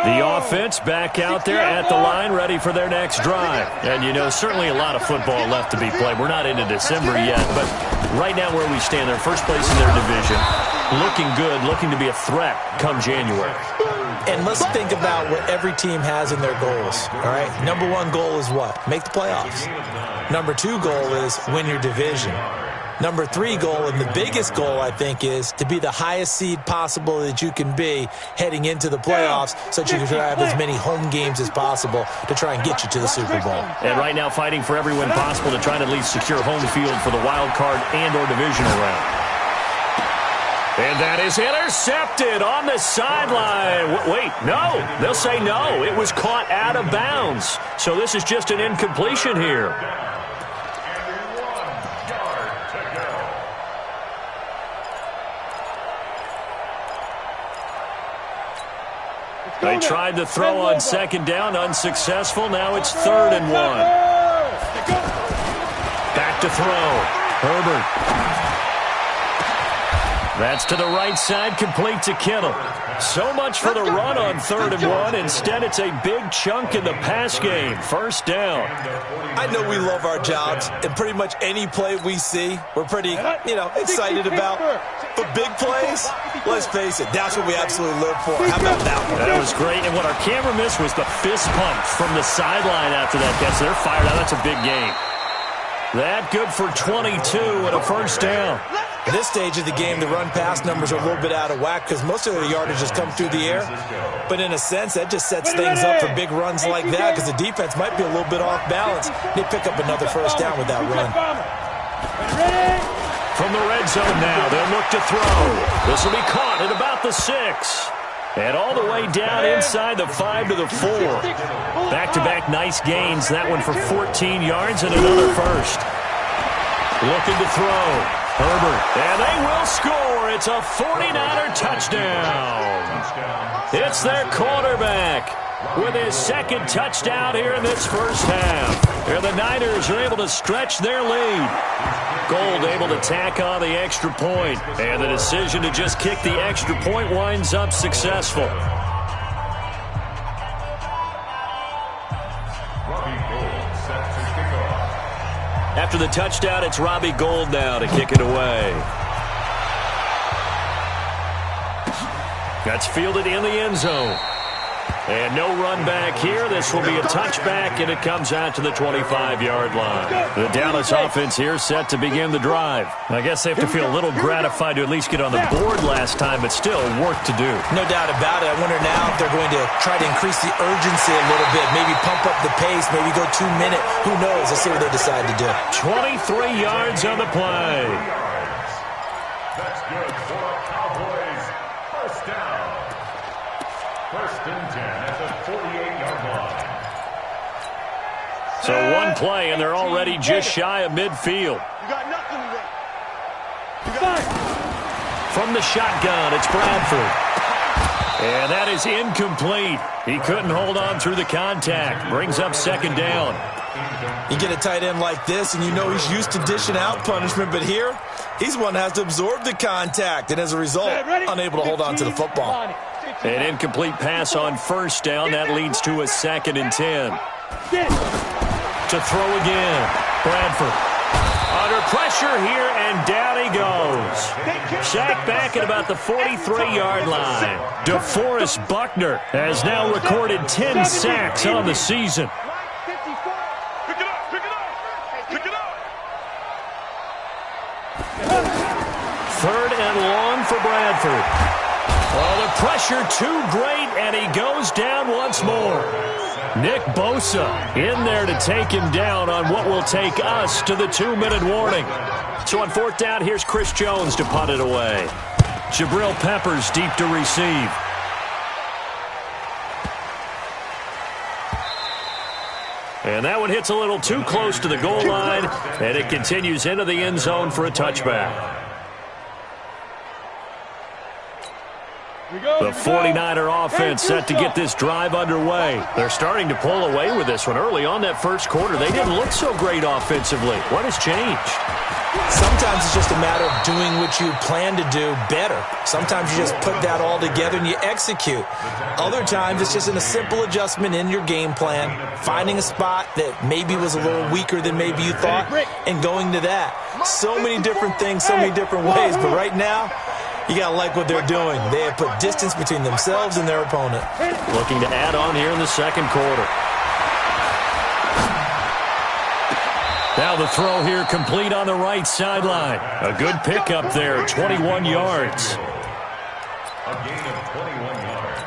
The offense back out there at the line, ready for their next drive. And, you know, certainly a lot of football left to be played. We're not into December yet, but right now where we stand, they're first place in their division. Looking good, looking to be a threat come January. And let's think about what every team has in their goals, all right? Number one goal is what? Make the playoffs. Number two goal is win your division. Number three goal, and the biggest goal, I think, is to be the highest seed possible that you can be heading into the playoffs so that you can have as many home games as possible to try and get you to the Super Bowl. And right now fighting for every win possible to try and at least secure home field for the wild card and or divisional round. And that is intercepted on the sideline. Wait, no. They'll say no. It was caught out of bounds. So this is just an incompletion here. They tried to throw on second down, unsuccessful. Now it's 3rd and 1. Back to throw. Herbert. That's to the right side, complete to Kittle. So much for the run on 3rd and 1. Instead, it's a big chunk in the pass game. 1st down. I know we love our jobs, and pretty much any play we see, we're pretty, excited about. But big plays, let's face it, that's what we absolutely live for. How about that one? That was great, and what our camera missed was the fist pump from the sideline after that catch. They're fired out. That's a big game. That good for 22 and a 1st down. At this stage of the game, the run-pass numbers are a little bit out of whack because most of the yardage has come through the air. But in a sense, that just sets things up for big runs like that because the defense might be a little bit off balance. They pick up another 1st down with that run. From the red zone now, they'll look to throw. This will be caught at about the 6. And all the way down inside the 5 to the 4. Back-to-back nice gains. That one for 14 yards and another 1st. Looking to throw. Herbert. And they will score. It's a 49er touchdown. It's their quarterback with his 2nd touchdown here in this 1st half. And the Niners are able to stretch their lead. Gold able to tack on the extra point. And the decision to just kick the extra point winds up successful. After the touchdown, it's Robbie Gould now to kick it away. That's fielded in the end zone. And no run back here. This will be a touchback, and it comes out to the 25-yard line. The Dallas offense here set to begin the drive. I guess they have to feel a little gratified to at least get on the board last time, but still work to do. No doubt about it. I wonder now if they're going to try to increase the urgency a little bit, maybe pump up the pace, maybe go 2-minute. Who knows? Let's see what they decide to do. 23 yards on the play. That's good for the Cowboys. 1st down. 1st and 10 at the 48-yard line. So one play, and they're already just shy of midfield. You got nothing to win. From the shotgun, it's Bradford. And that is incomplete. He couldn't hold on through the contact. Brings up 2nd down. You get a tight end like this, and you know he's used to dishing out punishment, but here, he's the one that has to absorb the contact, and as a result, unable to hold on to the football. An incomplete pass on 1st down. That leads to a 2nd and 10. To throw again. Bradford. Under pressure here, and down he goes. Sacked back at about the 43-yard line. DeForest Buckner has now recorded 10 sacks on the season. Pick it up, pick it up, pick it up. 3rd and long for Bradford. Oh, the pressure too great, and he goes down once more. Nick Bosa in there to take him down on what will take us to the 2-minute warning. So on 4th down, here's Chris Jones to punt it away. Jabril Peppers deep to receive. And that one hits a little too close to the goal line, and it continues into the end zone for a touchback. The 49er offense set to get this drive underway. They're starting to pull away with this one. Early on that first quarter, they didn't look so great offensively. What has changed? Sometimes it's just a matter of doing what you plan to do better. Sometimes you just put that all together and you execute. Other times it's just a simple adjustment in your game plan, finding a spot that maybe was a little weaker than maybe you thought, and going to that. So many different things, so many different ways, but right now, you got to like what they're doing. They have put distance between themselves and their opponent. Looking to add on here in the second quarter. Now the throw here complete on the right sideline. A good pickup there, 21 yards. A gain of 21 yards.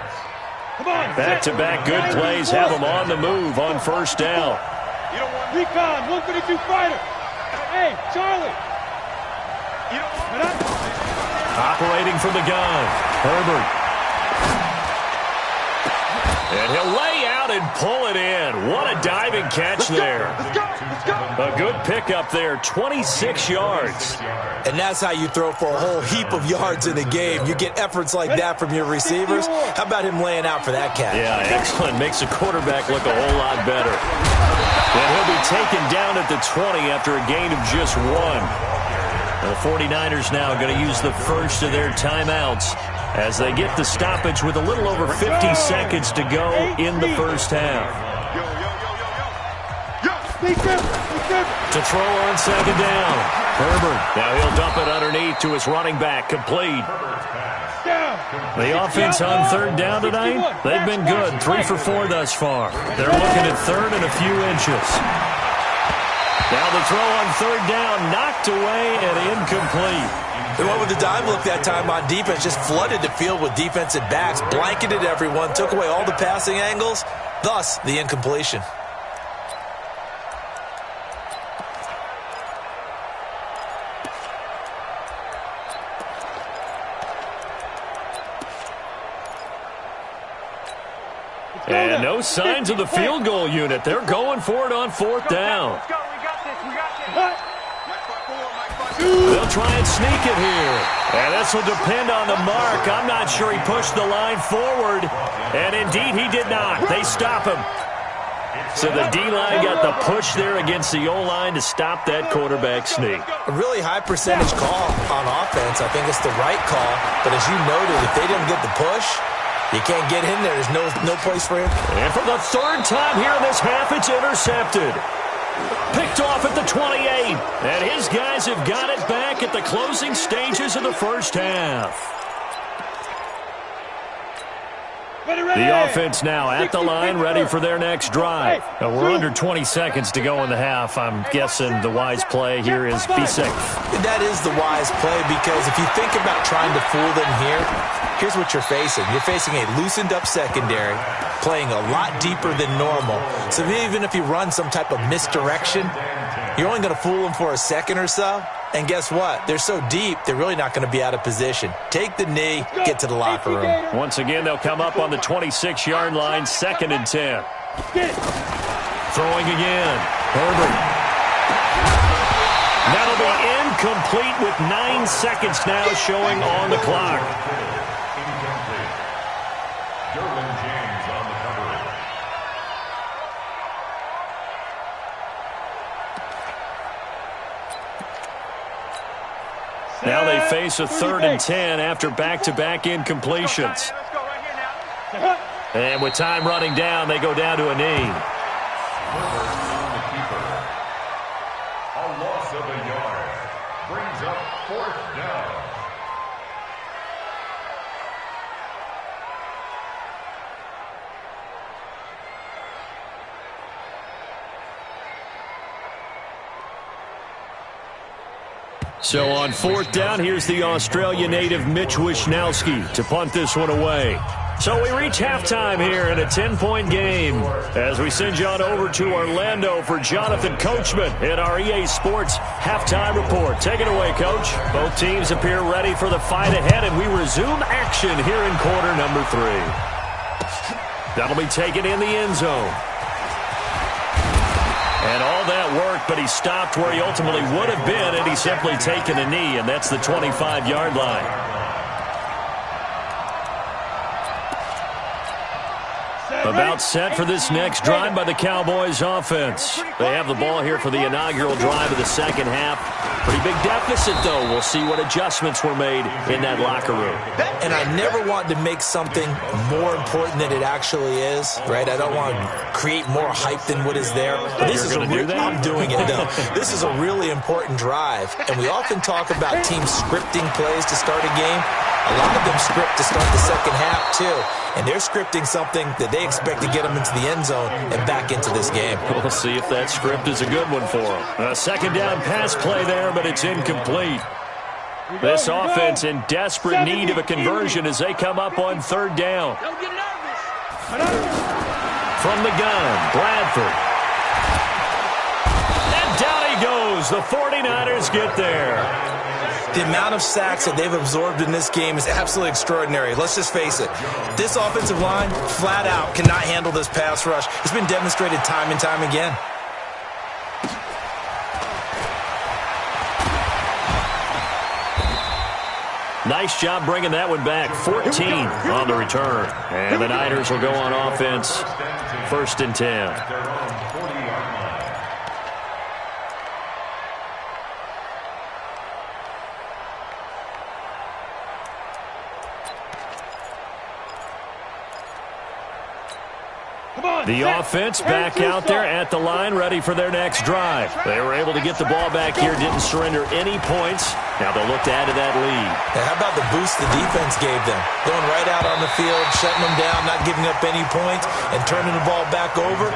Back-to-back good plays have them on the move on first down. Recon, 132 fighter. Hey, Charlie. Operating from the gun, Herbert. And he'll lay out and pull it in. What a diving catch there. A good pickup there, 26 yards. And that's how you throw for a whole heap of yards in a game. You get efforts like that from your receivers. How about him laying out for that catch? Yeah, excellent. Makes the quarterback look a whole lot better. And he'll be taken down at the 20 after a gain of just one. The 49ers now going to use the first of their timeouts as they get the stoppage with a little over 50 seconds to go in the first half. To throw on second down. Herbert. Now he'll dump it underneath to his running back. Complete. The offense on third down tonight, they've been good. 3 for 4 thus far. They're looking at third and a few inches. Now the throw on third down, knocked away and incomplete. They went with the dive look that time on defense, just flooded the field with defensive backs, blanketed everyone, took away all the passing angles, thus the incompletion. And no signs of the field goal unit. They're going for it on fourth down. They'll try and sneak it here. And this will depend on the mark. I'm not sure he pushed the line forward. And indeed, he did not. They stop him. So the D-line got the push there against the O-line to stop that quarterback sneak. A really high percentage call on offense. I think it's the right call. But as you noted, if they didn't get the push, you can't get in there. There's no place for him. And for the third time here in this half, it's intercepted. Picked off at the 28. And his guys have got it back at the closing stages of the first half. The offense now at the line, ready for their next drive. Now we're under 20 seconds to go in the half. I'm guessing the wise play here is be safe. That is the wise play, because if you think about trying to fool them here, here's what you're facing. You're facing a loosened up secondary, playing a lot deeper than normal. So even if you run some type of misdirection, you're only going to fool them for a second or so. And guess what? They're so deep, they're really not going to be out of position. Take the knee, get to the locker room. Once again, they'll come up on the 26-yard line, 2nd and 10. Throwing again. Herbert. That'll be incomplete with 9 seconds now showing on the clock. Now they face a 3rd and 10 after back-to-back incompletions. And with time running down, they go down to a knee. A loss of a yard brings up 4th down. So on 4th down, here's the Australia native Mitch Wishnowsky to punt this one away. So we reach halftime here in a 10-point game as we send you on over to Orlando for Jonathan Coachman in our EA Sports Halftime Report. Take it away, Coach. Both teams appear ready for the fight ahead, and we resume action here in quarter number 3. That'll be taken in the end zone. And all that work, but he stopped where he ultimately would have been, and he's simply taken a knee, and that's the 25-yard line. About set for this next drive by the Cowboys offense. They have the ball here for the inaugural drive of the second half. Pretty big deficit, though. We'll see what adjustments were made in that locker room. And I never want to make something more important than it actually is, right? I don't want to create more hype than what is there. But this is I'm doing it, though. This is a really important drive. And we often talk about teams scripting plays to start a game. A lot of them script to start the second half, too. And they're scripting something that they expect to get them into the end zone and back into this game. We'll see if that script is a good one for them. A second down pass play there, but it's incomplete. This offense in desperate need of a conversion as they come up on third down. From the gun, Bradford. And down he goes. The 49ers get there. The amount of sacks that they've absorbed in this game is absolutely extraordinary. Let's just face it. This offensive line, flat out, cannot handle this pass rush. It's been demonstrated time and time again. Nice job bringing that one back. 14 on the return. And the Niners will go on offense. 1st and 10. The offense back out there at the line, ready for their next drive. They were able to get the ball back here, didn't surrender any points. Now they'll look to add to that lead. And how about the boost the defense gave them? Going right out on the field, shutting them down, not giving up any points, and turning the ball back over.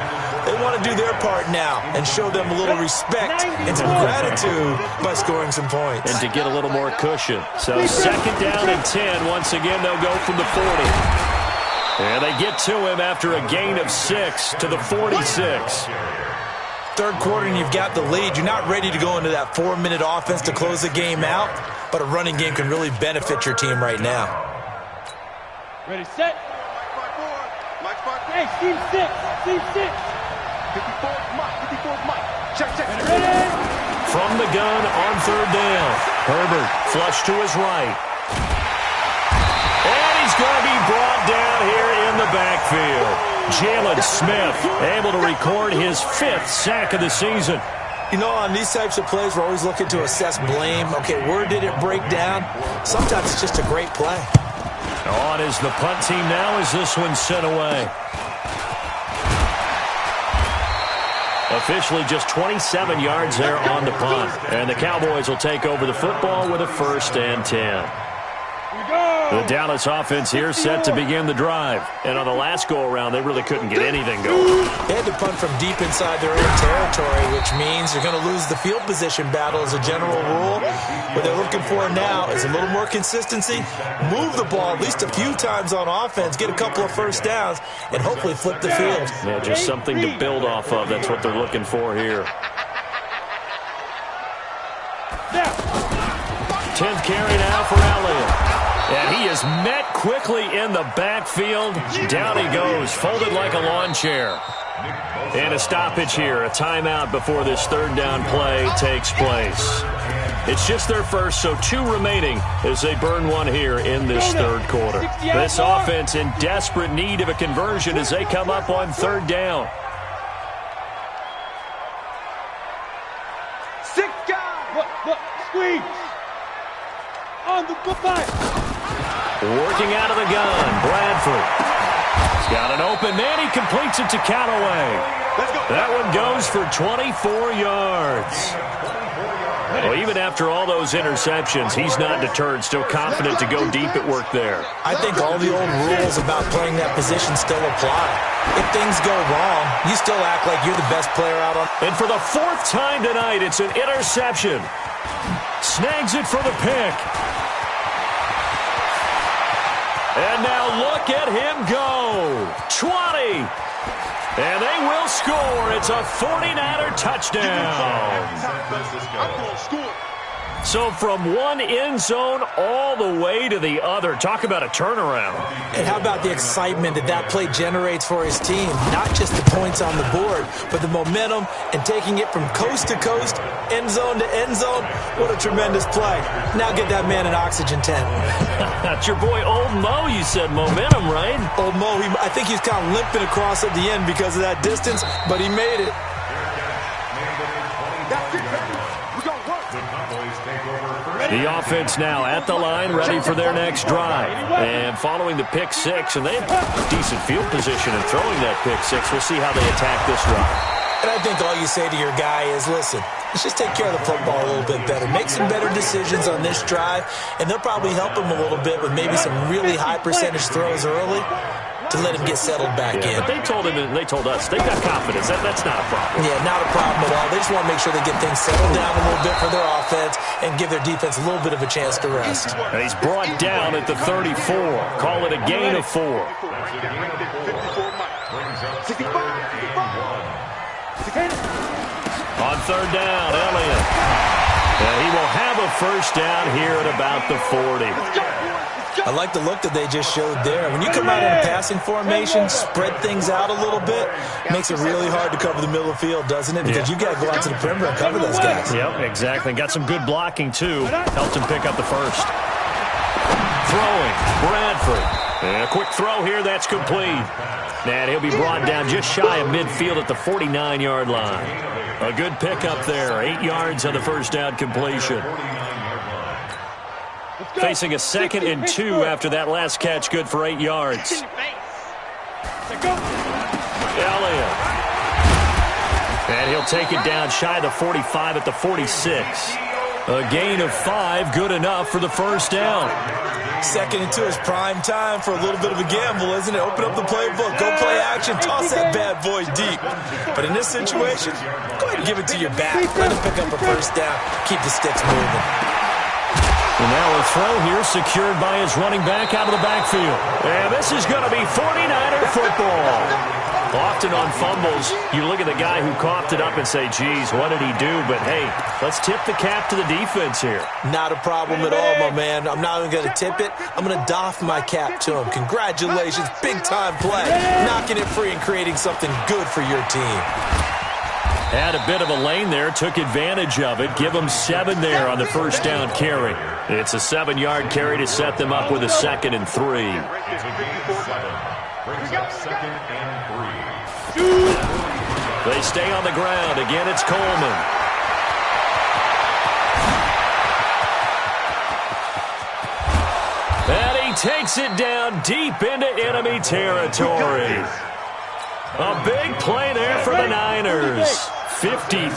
They want to do their part now and show them a little respect and some gratitude by scoring some points. And to get a little more cushion. So second down and 10. Once again, they'll go from the 40. And they get to him after a gain of 6 to the 46. Third quarter and you've got the lead. You're not ready to go into that 4-minute offense to close the game out, but a running game can really benefit your team right now. Ready, set. Mike, hey, Steve 6. 54, Mike. Check. Ready. From the gun on third down. Herbert flush to his right. And he's going to be brought down here in the backfield. Jalen Smith able to record his 5th sack of the season. You know, on these types of plays, we're always looking to assess blame. Okay, where did it break down? Sometimes it's just a great play. On is the punt team now as this one's sent away. Officially just 27 yards there on the punt. And the Cowboys will take over the football with a 1st and 10. The Dallas offense here set to begin the drive. And on the last go-around, they really couldn't get anything going. They had to punt from deep inside their own territory, which means they're going to lose the field position battle as a general rule. What they're looking for now is a little more consistency, move the ball at least a few times on offense, get a couple of first downs, and hopefully flip the field. Yeah, just something to build off of. That's what they're looking for here. 10th carry now for Elliott. And he is met quickly in the backfield. Down he goes, folded like a lawn chair. And a stoppage here, a timeout before this third down play takes place. It's just their first, so 2 remaining as they burn one here in this third quarter. This offense in desperate need of a conversion as they come up on third down. 6 guys. Look, squeeze. On the football. Working out of the gun, Bradford. He's got an open man. He completes it to Callaway. That one goes for 24 yards. Well, even after all those interceptions, he's not deterred, still confident to go deep at work there. I think all the old rules about playing that position still apply. If things go wrong, you still act like you're the best player out on. And for the 4th time tonight, it's an interception. Snags it for the pick. And now look at him go. 20. And they will score. It's a 49er touchdown. So from one end zone all the way to the other. Talk about a turnaround. And how about the excitement that play generates for his team? Not just the points on the board, but the momentum and taking it from coast to coast, end zone to end zone. What a tremendous play. Now get that man an oxygen tent. That's your boy Old Mo. You said momentum, right? Old Mo, I think he's kind of limping across at the end because of that distance, but he made it. The offense now at the line, ready for their next drive. And following the pick six, and they have decent field position in throwing that pick six. We'll see how they attack this drive. And I think all you say to your guy is, listen, let's just take care of the football a little bit better. Make some better decisions on this drive, and they'll probably help him a little bit with maybe some really high percentage throws early to let him get settled back in. But they told him and they told us they've got confidence. That's not a problem. Yeah, not a problem at all. They just want to make sure they get things settled down a little bit for their offense and give their defense a little bit of a chance to rest. And he's brought down at the 34. Call it a gain of 4. On third down, Elliott. He will have a first down here at about the 40. I like the look that they just showed there. When you come out in a passing formation, spread things out a little bit, makes it really hard to cover the middle of the field, doesn't it? Because you got to go out to the perimeter and cover those guys. Yep, exactly. Got some good blocking, too. Helped him pick up the first. Throwing, Bradford. And a quick throw here, that's complete. And he'll be brought down just shy of midfield at the 49-yard line. A good pickup there. 8 yards on the first down completion. Facing a 2nd and 2 after that last catch, good for 8 yards. Elliott. And he'll take it down shy of the 45 at the 46. A gain of 5, good enough for the first down. 2nd and 2 is prime time for a little bit of a gamble, isn't it? Open up the playbook, go play action, toss that bad boy deep. But in this situation, go ahead and give it to your back. Let him pick up a first down, keep the sticks moving. And now a throw here secured by his running back out of the backfield. And this is going to be 49er football. Often on fumbles, you look at the guy who coughed it up and say, geez, what did he do? But, hey, let's tip the cap to the defense here. Not a problem at all, my man. I'm not even going to tip it. I'm going to doff my cap to him. Congratulations, big-time play. Knocking it free and creating something good for your team. Had a bit of a lane there, took advantage of it. Give them 7 there on the first down carry. It's a 7-yard carry to set them up with a 2nd and 3. They stay on the ground. Again, it's Coleman. And he takes it down deep into enemy territory. A big play there for the Niners. 53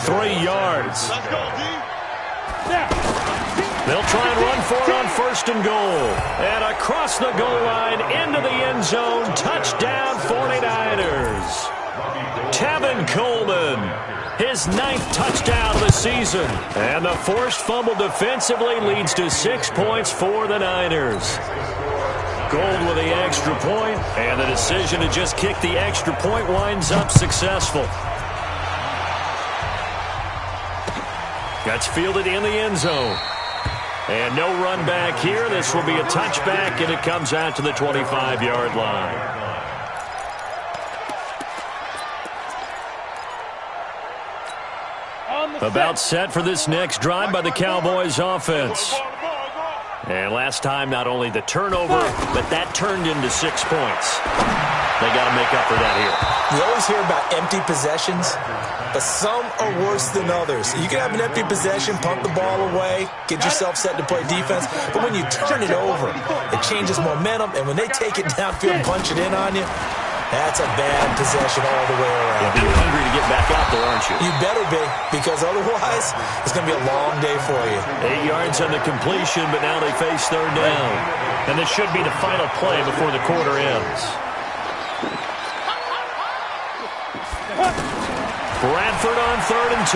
yards. They'll try and run for it on 1st and goal. And across the goal line into the end zone. Touchdown 49ers. Tevin Coleman, his 9th touchdown of the season. And the forced fumble defensively leads to 6 points for the Niners. Gold with the extra point, and the decision to just kick the extra point winds up successful. That's fielded in the end zone. And no run back here. This will be a touchback, and it comes out to the 25-yard line. About set for this next drive by the Cowboys offense. And last time, not only the turnover, but that turned into 6 points. They got to make up for that here. You always hear about empty possessions, but some are worse than others. You can have an empty possession, pump the ball away, get yourself set to play defense, but when you turn it over, it changes momentum, and when they take it downfield and punch it in on you, that's a bad possession all the way around. You're hungry to get back out there, aren't you? You better be, because otherwise, it's going to be a long day for you. 8 yards on the completion, but now they face 3rd down. And this should be the final play before the quarter ends. Bradford on 3rd and 2.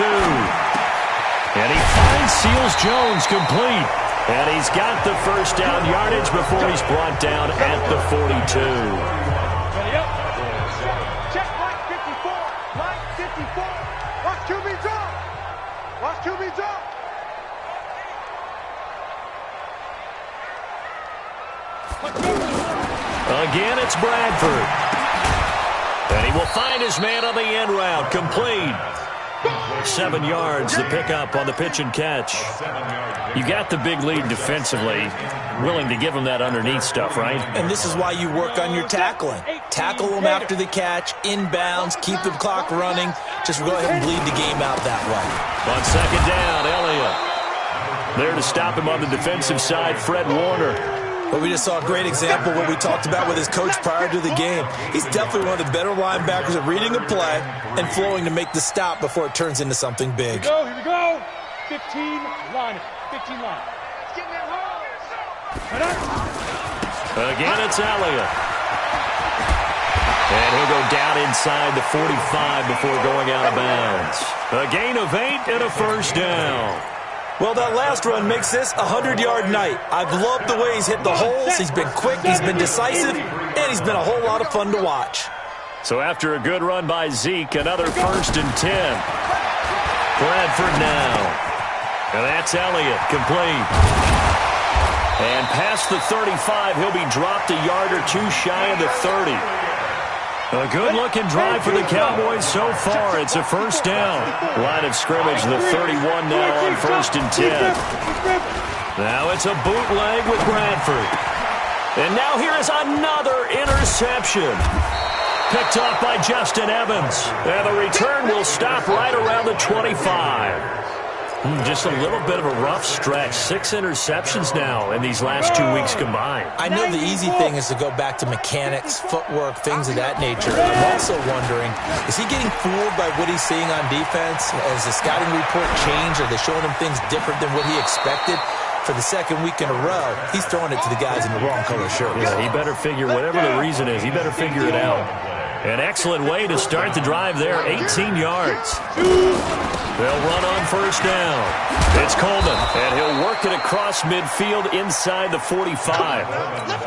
And he finds Seals-Jones complete. And he's got the first down yardage before he's brought down at the 42. Again, it's Bradford. And he will find his man on the end route. Complete. 7 yards, the pickup on the pitch and catch. You got the big lead defensively. Willing to give him that underneath stuff, right? And this is why you work on your tackling. Tackle them after the catch, inbounds, keep the clock running. Just go ahead and bleed the game out that way. On second down, Elliott. There to stop him on the defensive side, Fred Warner. But we just saw a great example of what we talked about with his coach prior to the game. He's definitely one of the better linebackers at reading a play and flowing to make the stop before it turns into something big. Here we go. 15 line. 15 line. Again, it's Elliott. And he'll go down inside the 45 before going out of bounds. A gain of 8 and a first down. Well, that last run makes this a 100-yard night. I've loved the way he's hit the holes. He's been quick, he's been decisive, and he's been a whole lot of fun to watch. So after a good run by Zeke, another first and 10. Bradford now. And that's Elliott, complete. And past the 35, he'll be dropped a yard or two shy of the 30. A good-looking drive for the Cowboys so far. It's a first down. Line of scrimmage, the 31 now on first and 10. Now it's a bootleg with Bradford. And now here is another interception. Picked off by Justin Evans. And the return will stop right around the 25. Just a little bit of a rough stretch. 6 interceptions now in these last 2 weeks combined. I know the easy thing is to go back to mechanics, footwork, things of that nature. I'm also wondering, is he getting fooled by what he's seeing on defense? Has the scouting report changed? Are they showing him things different than what he expected? For the second week in a row, he's throwing it to the guys in the wrong color shirts. Yeah, he better figure, whatever the reason is, he better figure it out. An excellent way to start the drive there, 18 yards. They'll run on first down. It's Coleman, and he'll work it across midfield inside the 45.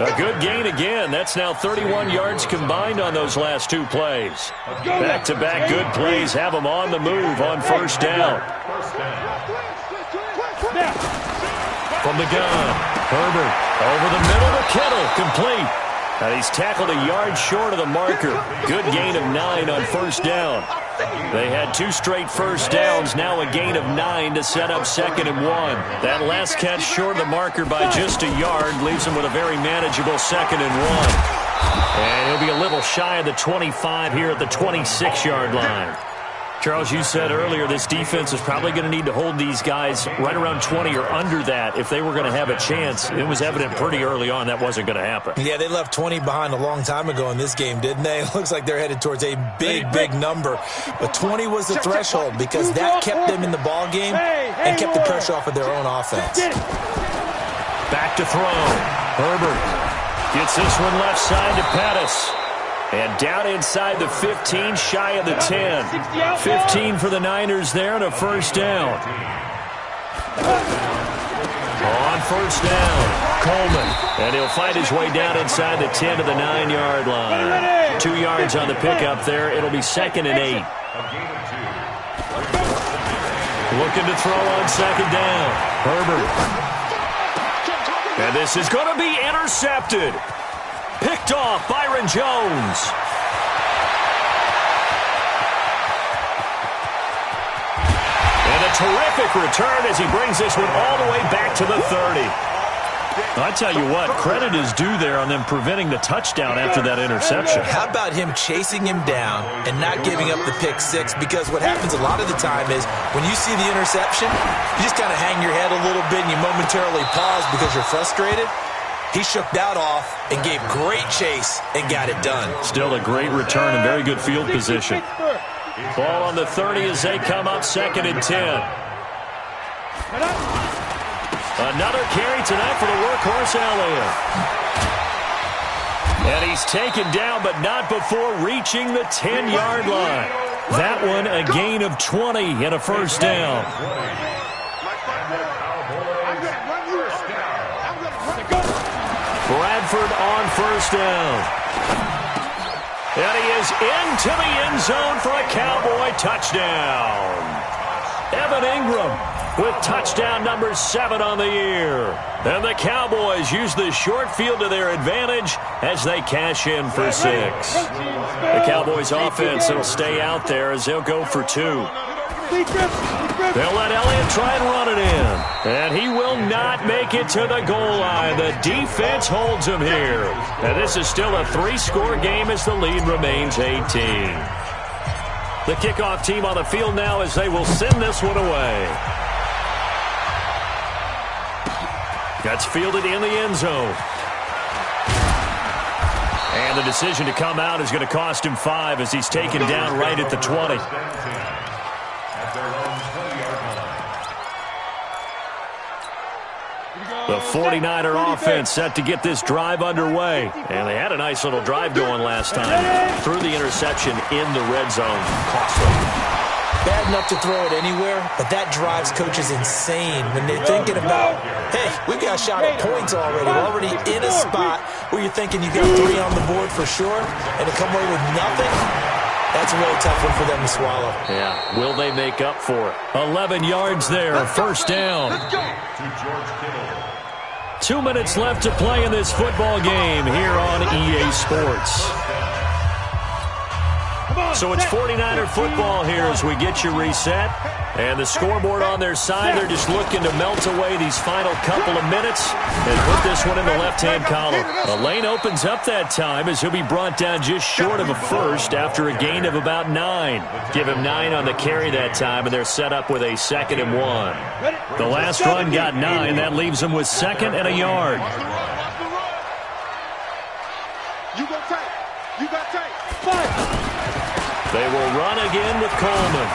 A good gain again. That's now 31 yards combined on those last 2 plays. Back-to-back good plays have them on the move on first down. From the gun, Herbert over the middle to Kittle, complete. And he's tackled a yard short of the marker. Good gain of 9 on first down. They had 2 straight first downs, now a gain of 9 to set up second and 1. That last catch short of the marker by just a yard leaves him with a very manageable second and 1. And he'll be a little shy of the 25 here at the 26-yard line. Charles, you said earlier this defense is probably going to need to hold these guys right around 20 or under that if they were going to have a chance. It was evident pretty early on that wasn't going to happen. Yeah, they left 20 behind a long time ago in this game, didn't they? It looks like they're headed towards a big number. But 20 was the threshold because that kept them in the ball game and kept the pressure off of their own offense. Back to throw. Herbert gets this one left side to Pettis. And down inside the 15, shy of the 10. 15 for the Niners there and a first down. On first down, Coleman. And he'll fight his way down inside the 10 to the 9-yard line. 2 yards on the pickup there. It'll be second and 8. Looking to throw on second down. Herbert. And this is going to be intercepted. Picked off Byron Jones. And a terrific return as he brings this one all the way back to the 30. I tell you what, credit is due there on them preventing the touchdown after that interception. How about him chasing him down and not giving up the pick 6? Because what happens a lot of the time is when you see the interception, you just kind of hang your head a little bit and you momentarily pause because you're frustrated. He shook that off and gave great chase and got it done. Still a great return and very good field position. Ball on the 30 as they come up second and 10. Another carry tonight for the workhorse Elliott. And he's taken down, but not before reaching the 10-yard line. That one a gain of 20 and a first down. Bradford on first down. And he is into the end zone for a Cowboy touchdown. Evan Ingram with touchdown number 7 on the year. And the Cowboys use the short field to their advantage as they cash in for 6. The Cowboys offense will stay out there as they'll go for 2. They'll let Elliott try and run it in. And he will not make it to the goal line. The defense holds him here. And this is still a 3-score game as the lead remains 18. The kickoff team on the field now as they will send this one away. That's fielded in the end zone. And the decision to come out is going to cost him 5 as he's taken down right at the 20. The 49er offense set to get this drive underway. And they had a nice little drive going last time. Threw the interception in the red zone. Costly. Bad enough to throw it anywhere, but that drives coaches insane when they're thinking about, hey, we've got a shot at points already. We're already in a spot where you're thinking you got 3 on the board for sure, and to come away with nothing, that's a really tough one for them to swallow. Yeah, will they make up for it? 11 yards there, first down. 2 minutes left to play in this football game here on EA Sports. So it's 49er football here as we get you reset. And the scoreboard on their side, they're just looking to melt away these final couple of minutes and put this one in the left-hand column. A lane opens up that time as he'll be brought down just short of a first after a gain of about 9. Give him 9 on the carry that time, and they're set up with a 2nd and 1. The last run got 9. That leaves them with 2nd and a yard. You go tight. You got tight. 5. They will run again with Coleman.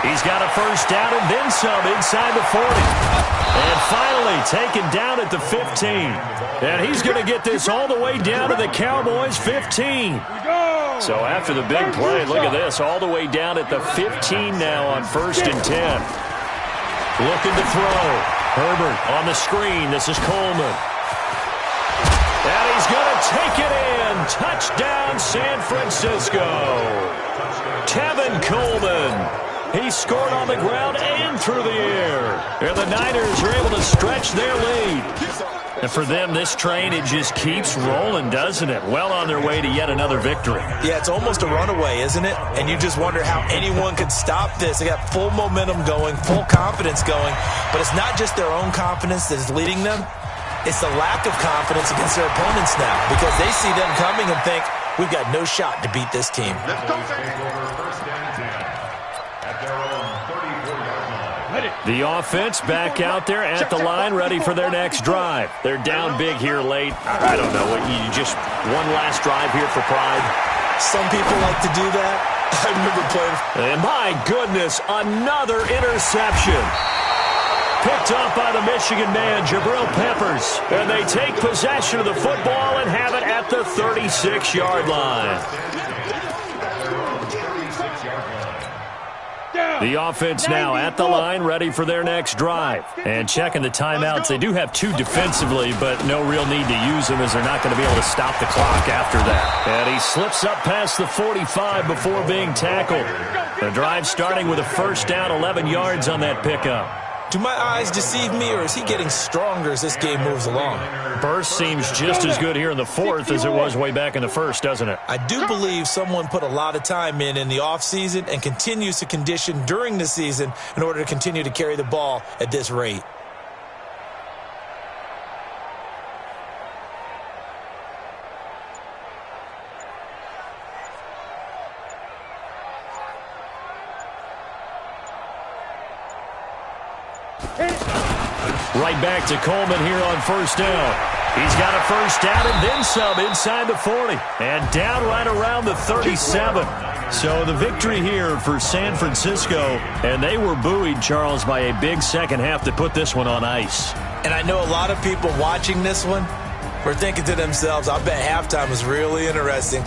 He's got a first down and then some inside the 40. And finally taken down at the 15. And he's going to get this all the way down to the Cowboys' 15. So after the big play, look at this, all the way down at the 15 now on 1st and 10. Looking to throw. Herbert on the screen. This is Coleman. And he's going to take it in. Touchdown, San Francisco. Tevin Coleman. He scored on the ground and through the air. And the Niners are able to stretch their lead. And for them, this train, it just keeps rolling, doesn't it? Well on their way to yet another victory. Yeah, it's almost a runaway, isn't it? And you just wonder how anyone could stop this. They got full momentum going, full confidence going. But it's not just their own confidence that is leading them. It's the lack of confidence against their opponents now because they see them coming and think, we've got no shot to beat this team. The offense back out there at the line, ready for their next drive. They're down big here late. I don't know. You just one last drive here for pride. Some people like to do that. I remember playing. And my goodness, another interception. Picked up by the Michigan man, Jabril Peppers. And they take possession of the football and have it at the 36-yard line. The offense now at the line, ready for their next drive. And checking the timeouts. They do have 2 defensively, but no real need to use them as they're not going to be able to stop the clock after that. And he slips up past the 45 before being tackled. The drive starting with a first down, 11 yards on that pickup. Do my eyes deceive me, or is he getting stronger as this game moves along? Burst seems just as good here in the 4th as it was way back in the 1st, doesn't it? I do believe someone put a lot of time in the offseason and continues to condition during the season in order to continue to carry the ball at this rate. Right back to Coleman here on first down. He's got a first down and then some inside the 40. And down right around the 37. So the victory here for San Francisco. And they were buoyed, Charles, by a big second half to put this one on ice. And I know a lot of people watching this one were thinking to themselves, I bet halftime was really interesting.